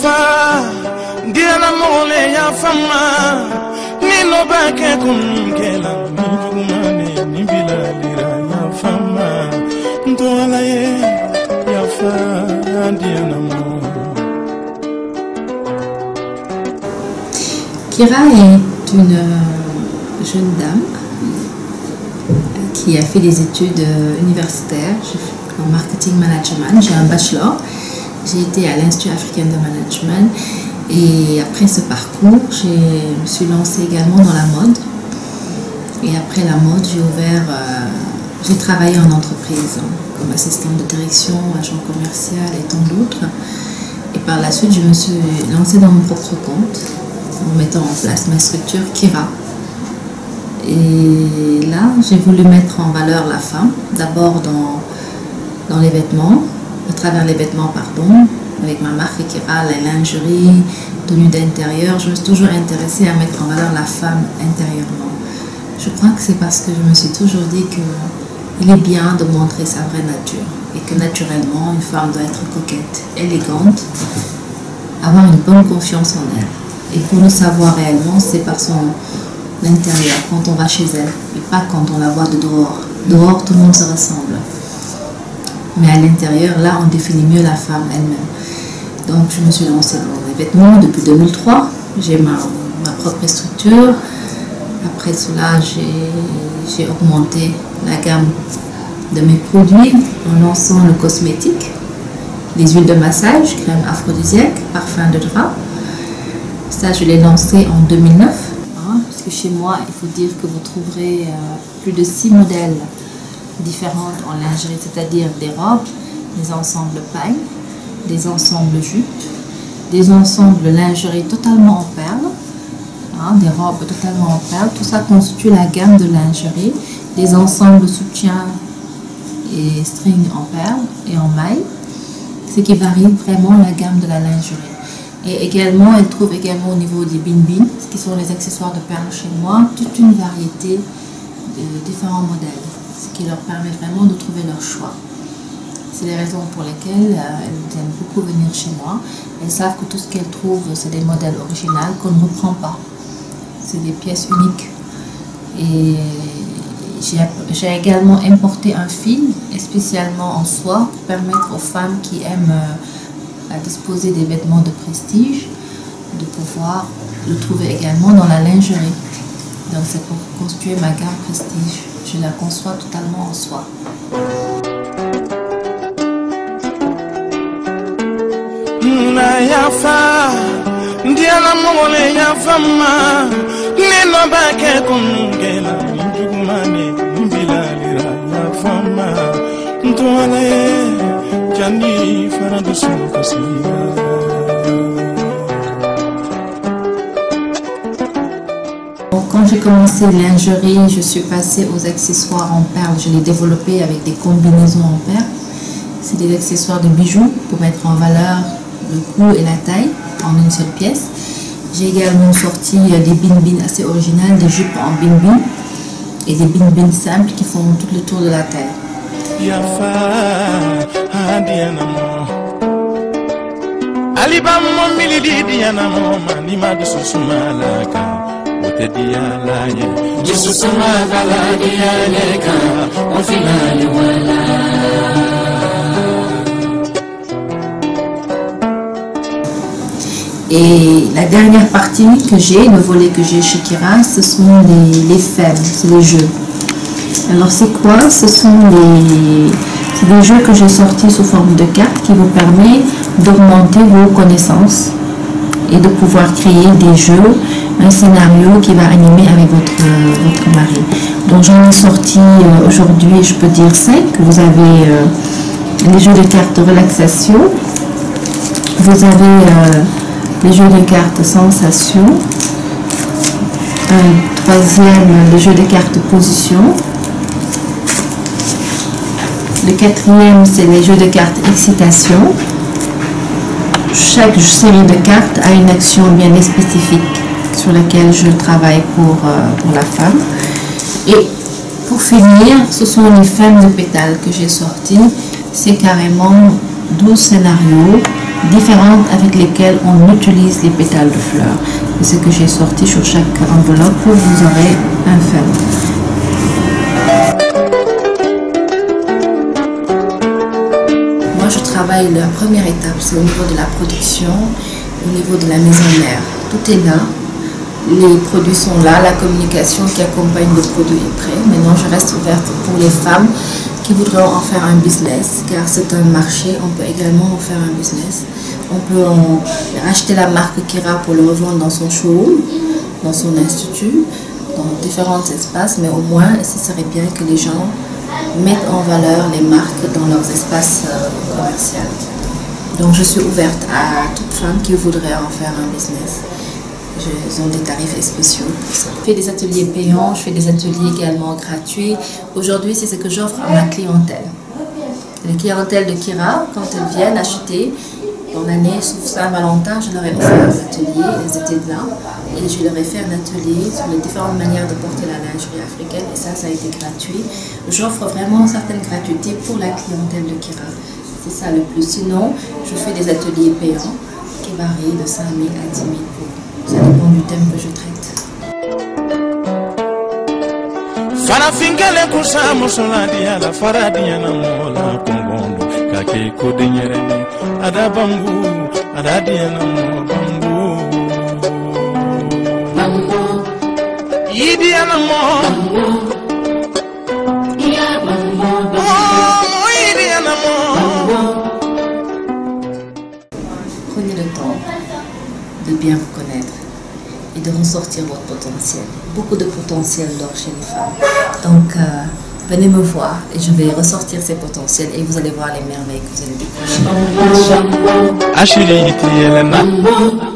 fa dia la mole ya fama ni no ba ke kun ke la ni jugumane ni bilalira ya fama ndo ala ye ya fa dia la mole. Kira est une jeune dame qui a fait des études universitaires en marketing management. J'ai un bachelor. J'ai été à l'Institut africain de management et après ce parcours, je me suis lancée également dans la mode. Et après la mode, j'ai travaillé en entreprise comme assistante de direction, agent commercial et tant d'autres. Et par la suite, je me suis lancée dans mon propre compte en mettant en place ma structure Kira. Et là, j'ai voulu mettre en valeur la femme, d'abord dans les vêtements, à travers les vêtements, pardon, avec ma marque Kira, la lingerie, tenue d'intérieur. Je me suis toujours intéressée à mettre en valeur la femme intérieurement. Je crois que c'est parce que je me suis toujours dit qu'il est bien de montrer sa vraie nature et que naturellement, une femme doit être coquette, élégante, avoir une bonne confiance en elle. Et pour le savoir réellement, c'est par son intérieur, quand on va chez elle, et pas quand on la voit de dehors. Dehors, tout le monde se ressemble. Mais à l'intérieur, là, on définit mieux la femme elle-même. Donc, je me suis lancée dans les vêtements depuis 2003. J'ai ma propre structure. Après cela, j'ai augmenté la gamme de mes produits en lançant le cosmétique, les huiles de massage, crème aphrodisiaque, parfum de drap. Ça, je l'ai lancé en 2009. Parce que chez moi, il faut dire que vous trouverez plus de 6 modèles différentes en lingerie, c'est-à-dire des robes, des ensembles pailles, des ensembles jupes, des ensembles lingerie totalement en perles, des robes totalement en perles. Tout ça constitue la gamme de lingerie, des ensembles soutiens et strings en perles et en mailles, ce qui varie vraiment la gamme de la lingerie. Et également, elle trouve également au niveau des bin-bin, qui sont les accessoires de perles chez moi, toute une variété de différents modèles, ce qui leur permet vraiment de trouver leur choix. C'est les raisons pour lesquelles elles aiment beaucoup venir chez moi. Elles savent que tout ce qu'elles trouvent, c'est des modèles originaux qu'on ne reprend pas. C'est des pièces uniques. Et j'ai également importé un fil, spécialement en soie, pour permettre aux femmes qui aiment à disposer des vêtements de prestige, de pouvoir le trouver également dans la lingerie. Donc c'est pour constituer ma gamme prestige. Je la conçois totalement en soie. Quand j'ai commencé lingerie, je suis passée aux accessoires en perles. Je l'ai développé avec des combinaisons en perles. C'est des accessoires de bijoux pour mettre en valeur le cou et la taille en une seule pièce. J'ai également sorti des bin-bin assez originales, des jupes en bin-bin et des bin-bin simples qui font tout le tour de la taille. Et la dernière partie que j'ai, le volet que j'ai chez Kira, ce sont les femmes, c'est les jeux. Alors c'est quoi? Ce sont des jeux que j'ai sortis sous forme de cartes qui vous permettent d'augmenter vos connaissances et de pouvoir créer des jeux, un scénario qui va animer avec votre mari. Donc j'en ai sorti aujourd'hui, je peux dire 5. Vous avez les jeux de cartes de relaxation, vous avez les jeux de cartes sensation, un troisième, le jeu de cartes position. Le quatrième, c'est les jeux de cartes excitation. Chaque série de cartes a une action bien spécifique sur laquelle je travaille pour la femme. Et pour finir, ce sont les femmes de pétales que j'ai sorties. C'est carrément 12 scénarios différentes avec lesquelles on utilise les pétales de fleurs. C'est ce que j'ai sorti sur chaque enveloppe. Vous aurez un feuille. Moi, je travaille la première étape, c'est au niveau de la production, au niveau de la maison mère. Tout est là. Les produits sont là, la communication qui accompagne le produit est prêt. Maintenant, je reste ouverte pour les femmes qui voudront en faire un business, car c'est un marché, on peut également en faire un business. On peut racheter la marque Kira pour le revendre dans son showroom, dans son institut, dans différents espaces, mais au moins, ce serait bien que les gens mettent en valeur les marques dans leurs espaces commerciaux. Donc, je suis ouverte à toute femme qui voudrait en faire un business. Ils ont des tarifs spéciaux pour ça. Je fais des ateliers payants, je fais des ateliers également gratuits. Aujourd'hui, c'est ce que j'offre à ma clientèle. La clientèle de Kira, quand elles viennent acheter, dans l'année, sauf Saint-Valentin, je leur ai offert un atelier, elles étaient là, et je leur ai fait un atelier sur les différentes manières de porter la lingerie africaine, et ça a été gratuit. J'offre vraiment certaines gratuités pour la clientèle de Kira. C'est ça le plus. Sinon, je fais des ateliers payants qui varient de 5 000 à 10 000 euros. Ça dépend du thème que je traite. Farafingale kusamo soladi ala faradi na mola kongondo kake kodinyereni ada bambu ada diana bambu bambu yidi ana mo ya bambu oh yidi ana mo. Prenez le temps de bien vous connaître et de ressortir votre potentiel. Beaucoup de potentiel dort chez les femmes. Donc, venez me voir et je vais ressortir ces potentiels et vous allez voir les merveilles que vous allez découvrir.